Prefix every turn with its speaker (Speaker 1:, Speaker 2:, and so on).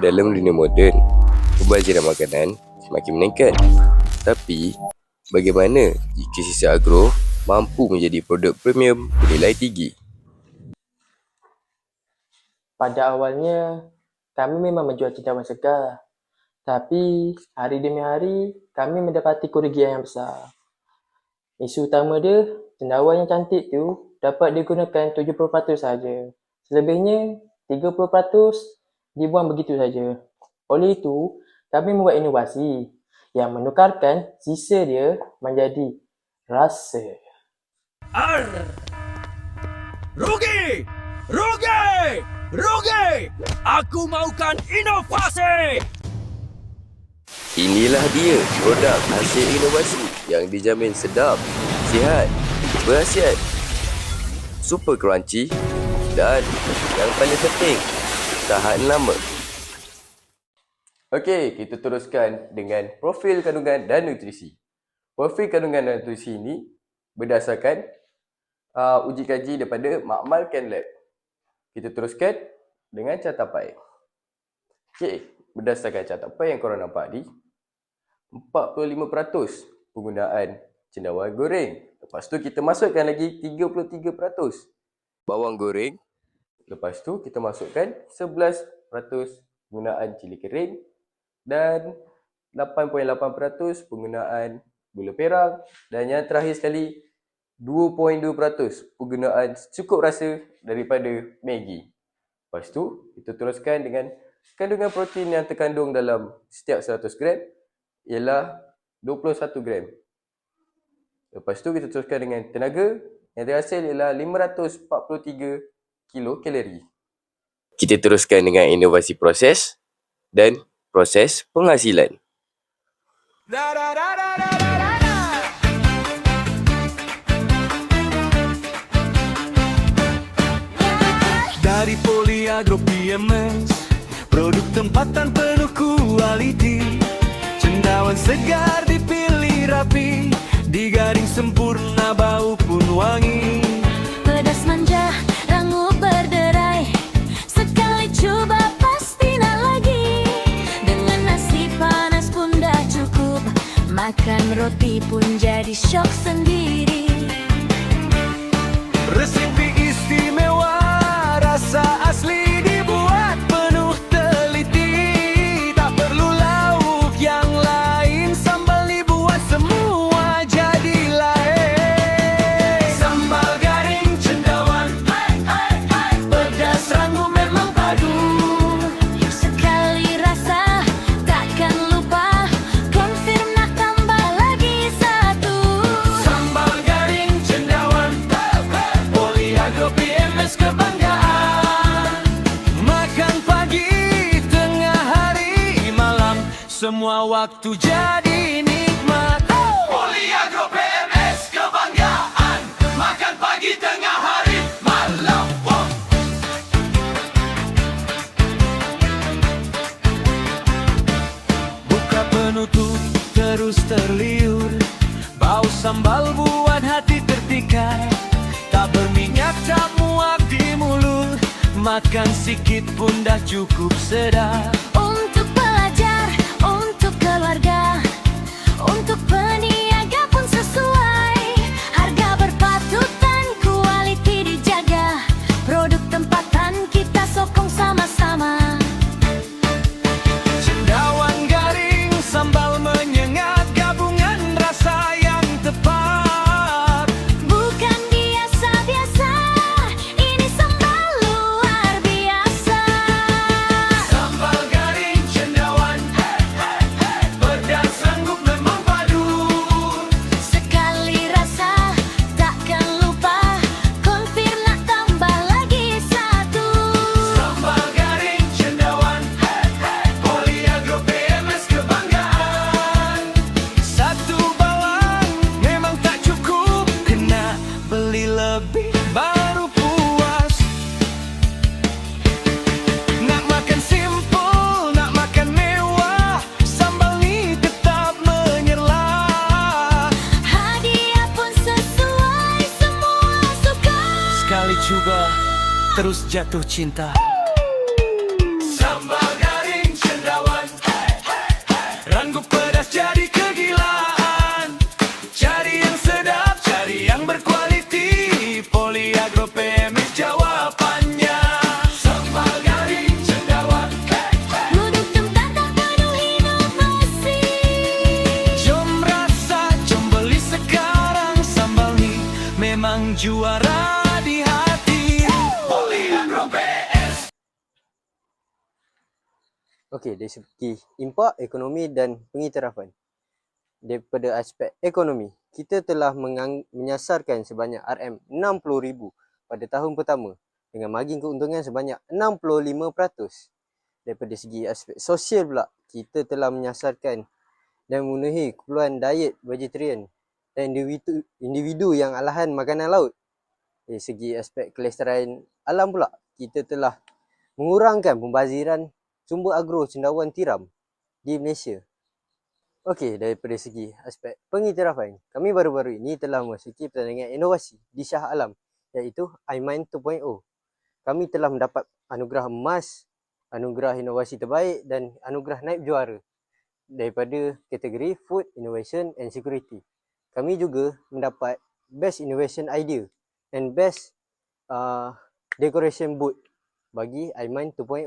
Speaker 1: dalam dunia moden, pembaziran makanan semakin meningkat. Tapi, bagaimana jika sisa agro mampu menjadi produk premium bernilai tinggi?
Speaker 2: Pada awalnya, kami memang menjual cendawan segar. Tapi, hari demi hari, kami mendapati kerugian yang besar. Isu utama dia, cendawan yang cantik tu dapat digunakan 70% saja. Selebihnya, 30% dibuang begitu saja. Oleh itu, kami membuat inovasi yang menukarkan sisa dia menjadi rasa.
Speaker 3: Rugi! Rugi! Rugi! Aku mahukan inovasi!
Speaker 1: Inilah dia produk hasil inovasi yang dijamin sedap, sihat, berkhasiat, super crunchy dan yang paling penting, tahan lama. Okey, kita teruskan dengan profil kandungan dan nutrisi. Profil kandungan dan nutrisi ini berdasarkan uji kaji daripada Makmal Chem Lab. Kita teruskan dengan carta pie. Okey, berdasarkan carta pie yang korang nampak ni, 45% penggunaan cendawan goreng. Lepas tu kita masukkan lagi 33% bawang goreng. Lepas tu kita masukkan 11% penggunaan cili kering dan 8.8% penggunaan gula perak, dan yang terakhir sekali 2.2% penggunaan cukup rasa daripada Maggi. Lepas tu kita teruskan dengan kandungan protein yang terkandung dalam setiap 100 gram ialah 21 gram. Lepas tu kita teruskan dengan tenaga yang terhasil ialah 543 kilokalori. Kita teruskan dengan inovasi proses dan proses penghasilan.
Speaker 3: Dari Polyagro PMS, produk tempatan penuh kualiti. Cendawan segar dipilih rapi, digaring sempurna bau pun wangi.
Speaker 4: Pedas manja, rangu berderai, sekali coba pasti nak lagi. Dengan nasi panas pun dah cukup, makan roti pun jadi syok sendiri.
Speaker 3: Resepi istimewa, rasa asli dibuat penuh teliti. Tak perlu lauk yang lain, sambal dibuat semua jadi lain. Sambal garing cendawan, pedas rangu memang padu.
Speaker 4: Sekali rasa, takkan lupa, confirm nak tambah lagi satu.
Speaker 3: Sambal garing cendawan, Polyagro PMS kebanggaan. Makan pagi, tengah hari, malam, semua waktu jadi nikmat. Polyagro PMS kebanggaan. Makan pagi, tengah hari, malam. Buka penutup terus terliur, bau sambal buat hati terpikat. Tak berminyak, tak muak di mulut, makan sikit pun dah cukup sedap.
Speaker 4: Untuk pelajar, untuk keluarga, untuk peniaga pun sesuai. Harga berpatutan, kualiti dijaga, produk tempatan kita sokong sama-sama.
Speaker 3: Cendawan garing, sambal menyengat, gabungan rasa yang tepat.
Speaker 4: Bukan biasa-biasa, ini sambal luar biasa.
Speaker 3: Sambal garing cendawan, pedas sanggup memang padu.
Speaker 4: Sekali rasa, takkan lupa, confirm nak tambah lagi satu.
Speaker 3: Sambal garing cendawan, Polyagro PMS kebanggaan. Satu bawang memang tak cukup, kena beli lebih baru puas. Nak makan simple, nak makan mewah, sambal ni tetap menyerlah.
Speaker 4: Hadiah pun sesuai, semua suka.
Speaker 3: Sekali cuba, terus jatuh cinta. Sambal garing
Speaker 5: Okey, dari segi impak, ekonomi dan pengiktirafan. Daripada aspek ekonomi, kita telah menyasarkan sebanyak RM60,000 pada tahun pertama dengan margin keuntungan sebanyak 65%. Daripada segi aspek sosial pula, kita telah menyasarkan dan memenuhi keperluan diet vegetarian dan individu yang alahan makanan laut. Dari segi aspek kelestarian alam pula, kita telah mengurangkan pembaziran sumber agro cendawan tiram di Malaysia. Okey, daripada segi aspek pengiktirafan, kami baru-baru ini telah memasuki pertandingan inovasi di Shah Alam iaitu iMind 2.0. Kami telah mendapat anugerah emas, anugerah inovasi terbaik dan anugerah naib juara daripada kategori Food Innovation and Security. Kami juga mendapat Best Innovation Idea and Best Decoration Boot bagi iMind 2.0.